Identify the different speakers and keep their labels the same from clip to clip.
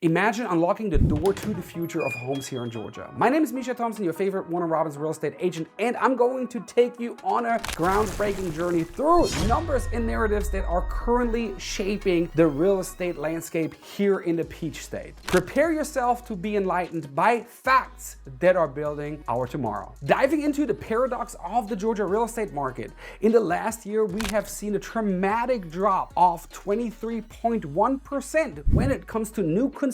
Speaker 1: Imagine unlocking the door to the future of homes here in Georgia. My name is Mischa Thompson, your favorite Warner Robins real estate agent, and I'm going to take you on a groundbreaking journey through numbers and narratives that are currently shaping the real estate landscape here in the Peach State. Prepare yourself to be enlightened by facts that are building our tomorrow. Diving into the paradox of the Georgia real estate market. In the last year, we have seen a dramatic drop of 23.1% when it comes to new construction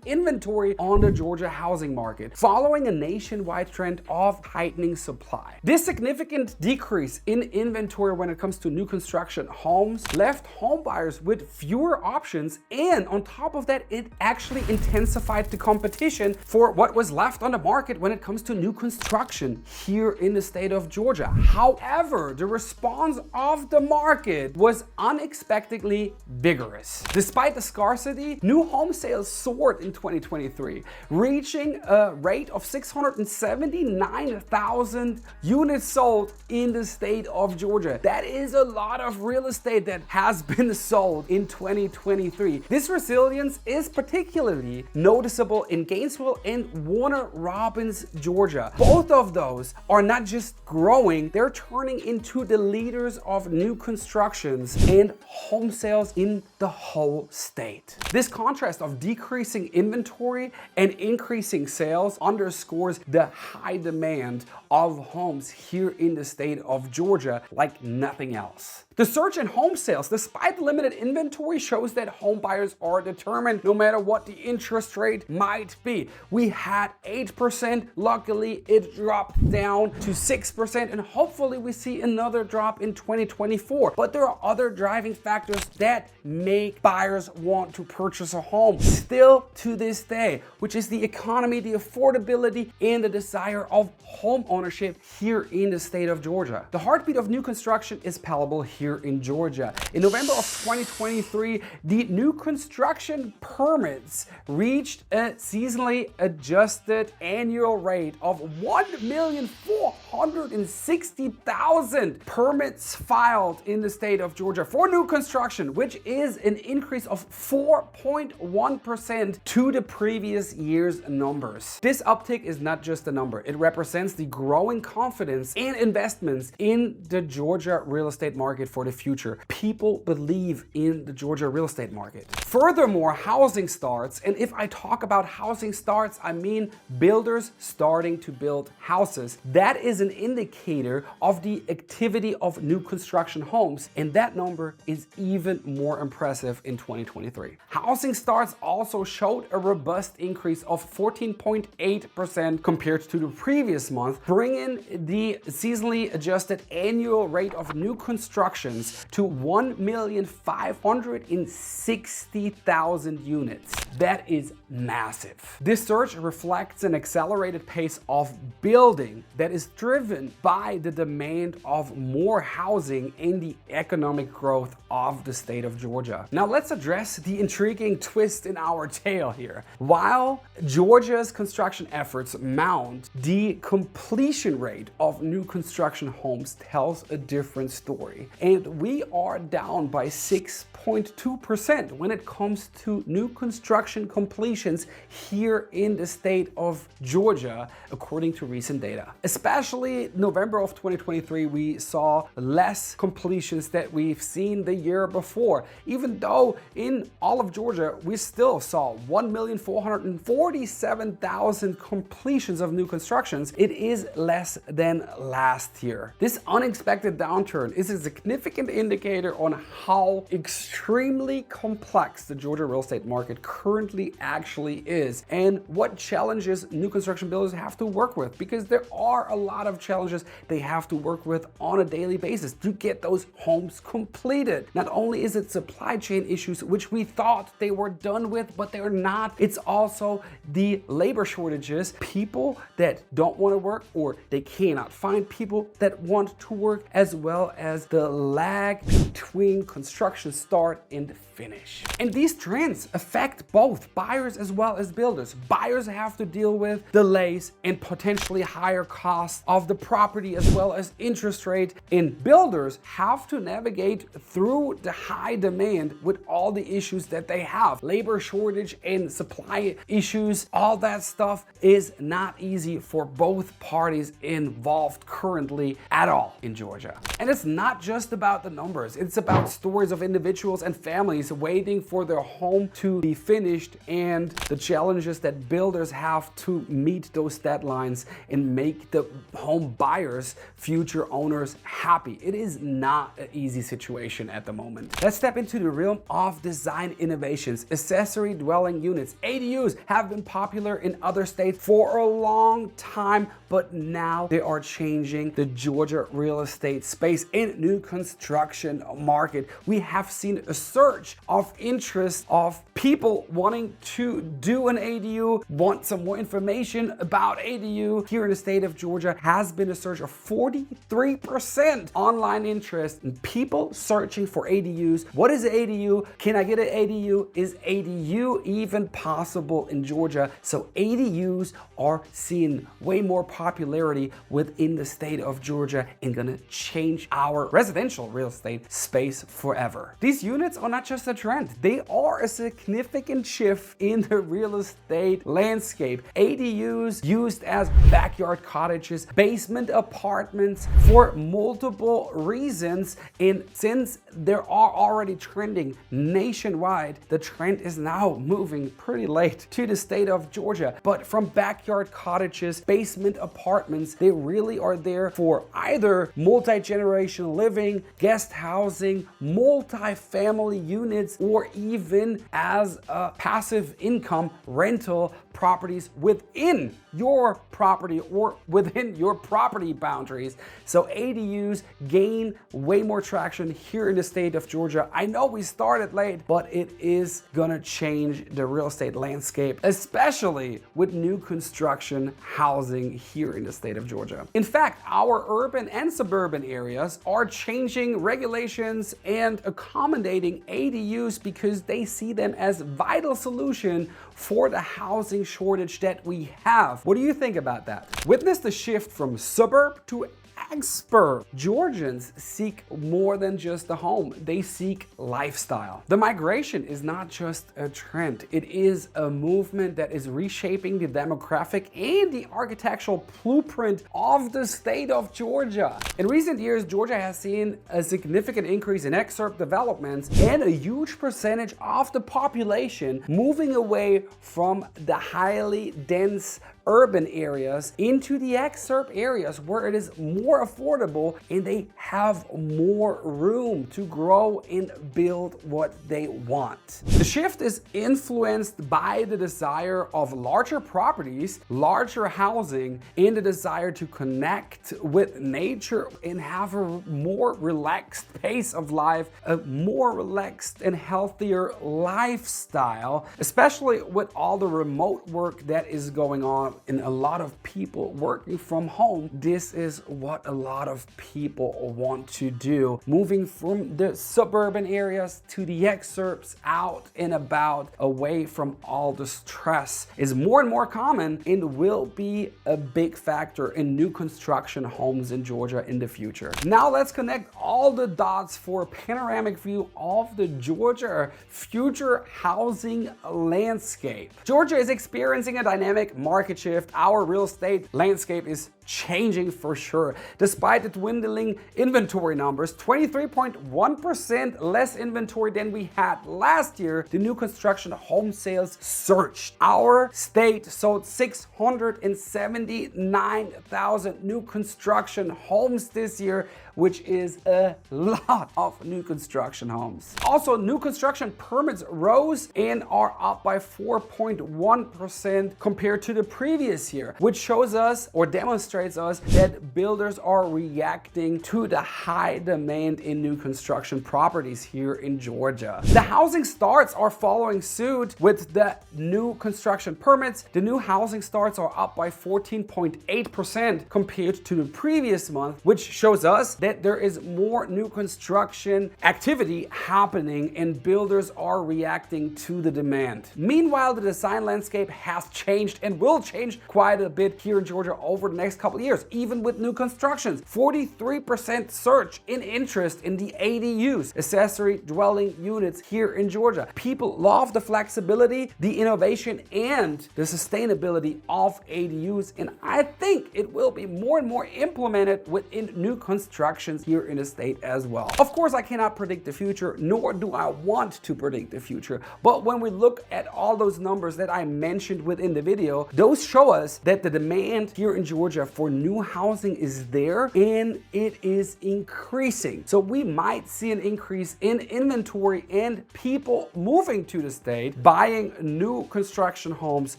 Speaker 1: inventory on the Georgia housing market, following a nationwide trend of tightening supply. This significant decrease in inventory when it comes to new construction homes left home buyers with fewer options, and on top of that, it actually intensified the competition for what was left on the market when it comes to new construction here in the state of Georgia. However, the response of the market was unexpectedly vigorous. Despite the scarcity, new home sales soared in 2023, reaching a rate of 679,000 units sold in the state of Georgia. That is a lot of real estate that has been sold in 2023. This resilience is particularly noticeable in Gainesville and Warner Robins, Georgia. Both of those are not just growing, they're turning into the leaders of new constructions and home sales in the whole state. This contrast of decreasing inventory and increasing sales underscores the high demand of homes here in the state of Georgia like nothing else. The surge in home sales, despite the limited inventory, shows that home buyers are determined no matter what the interest rate might be. We had 8%, luckily it dropped down to 6%, and hopefully we see another drop in 2024. But there are other driving factors that make buyers want to purchase a home still to this day, which is the economy, the affordability, and the desire of home ownership here in the state of Georgia. The heartbeat of new construction is palpable here in Georgia. In November of 2023, the new construction permits reached a seasonally adjusted annual rate of 1,460,000 permits filed in the state of Georgia for new construction, which is an increase of 4.1% to the previous year's numbers. This uptick is not just a number, it represents the growing confidence and investments in the Georgia real estate market for the future. People believe in the Georgia real estate market. Furthermore, housing starts, and if I talk about housing starts, I mean builders starting to build houses. That is an indicator of the activity of new construction homes, and that number is even more impressive in 2023. Housing starts also showed a robust increase of 14.8% compared to the previous month, bringing the seasonally adjusted annual rate of new constructions to 1,560,000 units. That is massive. This surge reflects an accelerated pace of building that is driven by the demand of more housing and the economic growth of the state of Georgia. Now let's address the intriguing twist in our tale here. While Georgia's construction efforts mount, the completion rate of new construction homes tells a different story. And we are down by 6.2% when it comes to new construction completions here in the state of Georgia, according to recent data. Especially November of 2023, we saw less completions that we've seen the year before, even though in all of Georgia, we still saw 1,447,000 completions of new constructions. It is less than last year. This unexpected downturn is a significant indicator on how extremely complex the Georgia real estate market currently actually is and what challenges new construction builders have to work with, because there are a lot of challenges they have to work with on a daily basis to get those homes completed. Not only is it supply chain issues, which we thought they were done with, but they're not. It's also the labor shortages, people that don't want to work or they cannot find people that want to work, as well as the lag between construction start and finish. And these trends affect both buyers as well as builders. Buyers have to deal with delays and potentially higher costs of the property as well as interest rate, and builders have to navigate through the high demand with all the issues that they have. Labor shortage and supply issues, all that stuff is not easy for both parties involved currently at all in Georgia. And it's not just about the numbers, it's about stories of individuals and families waiting for their home to be finished and the challenges that builders have to meet those deadlines and make the home buyers, future owners happy. It is not an easy situation at the moment. Let's step into the realm of design innovations. Accessory dwelling units, ADUs, have been popular in other states for a long time, but now they are changing the Georgia real estate space in new construction market. We have seen a surge of interest of people wanting to do an ADU, want some more information about ADU here in the state of Georgia. Has been a surge of 43% online interest and people searching for ADUs. What is an ADU? Can I get an ADU? Is ADU even possible in Georgia? So ADUs are seeing way more popularity within the state of Georgia and gonna change our residential real estate space forever. These units are not just a trend, they are a significant shift in the real estate landscape. ADUs used as backyard cottages, basement apartments for multiple reasons, and since they are already trending nationwide, the trend is now moving pretty late to the state of Georgia. But from backyard cottages, basement apartments, they really are there for either multi-generational living, guest housing, multi-family units, or even as a passive income rental properties within your property or within your property boundaries. So ADUs gain way more traction here in the state of Georgia. I know we started late, but it is gonna change the real estate landscape, especially with new construction housing here in the state of Georgia. In fact, our urban and suburban areas are changing regulations and accommodating ADUs because they see them as vital solution for the housing shortage that we have. What do you think about that? Witness the shift from suburb to exurb. Georgians seek more than just a home, they seek lifestyle. The migration is not just a trend, it is a movement that is reshaping the demographic and the architectural blueprint of the state of Georgia. In recent years, Georgia has seen a significant increase in exurb developments and a huge percentage of the population moving away from the highly dense urban areas into the exurb areas where it is more affordable and they have more room to grow and build what they want. The shift is influenced by the desire of larger properties, larger housing, and the desire to connect with nature and have a more relaxed pace of life, a more relaxed and healthier lifestyle, especially with all the remote work that is going on and a lot of people working from home. This is what a lot of people want to do. Moving from the suburban areas to the exurbs, out and about, away from all the stress, is more and more common and will be a big factor in new construction homes in Georgia in the future. Now let's connect all the dots for a panoramic view of the Georgia future housing landscape. Georgia is experiencing a dynamic market shift. Our real estate landscape is changing for sure. Despite the dwindling inventory numbers, 23.1% less inventory than we had last year, the new construction home sales surged. Our state sold 679,000 new construction homes this year, which is a lot of new construction homes. Also, new construction permits rose and are up by 4.1% compared to the previous year, which shows us or demonstrates demonstrates us that builders are reacting to the high demand in new construction properties here in Georgia. The housing starts are following suit with the new construction permits. The new housing starts are up by 14.8% compared to the previous month, which shows us that there is more new construction activity happening and builders are reacting to the demand. Meanwhile, the design landscape has changed and will change quite a bit here in Georgia over the next couple of years, even with new constructions. 43% surge in interest in the ADUs, accessory dwelling units here in Georgia. People love the flexibility, the innovation, and the sustainability of ADUs, and I think it will be more and more implemented within new constructions here in the state as well. Of course, I cannot predict the future, nor do I want to predict the future, but when we look at all those numbers that I mentioned within the video, those show us that the demand here in Georgia for new housing is there and it is increasing. So we might see an increase in inventory and people moving to the state, buying new construction homes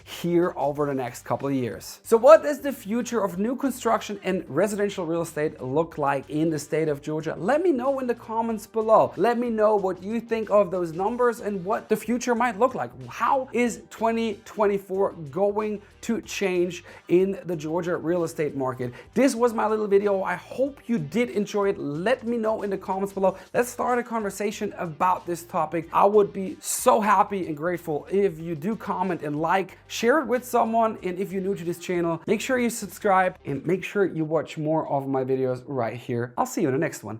Speaker 1: here over the next couple of years. So what does the future of new construction and residential real estate look like in the state of Georgia? Let me know in the comments below. Let me know what you think of those numbers and what the future might look like. How is 2024 going to change in the Georgia real estate market? This was my little video. I hope you did enjoy it. Let me know in the comments below. Let's start a conversation about this topic. I would be so happy and grateful if you do comment and like, share it with someone, and if you're new to this channel, make sure you subscribe and make sure you watch more of my videos right here. I'll see you in the next one.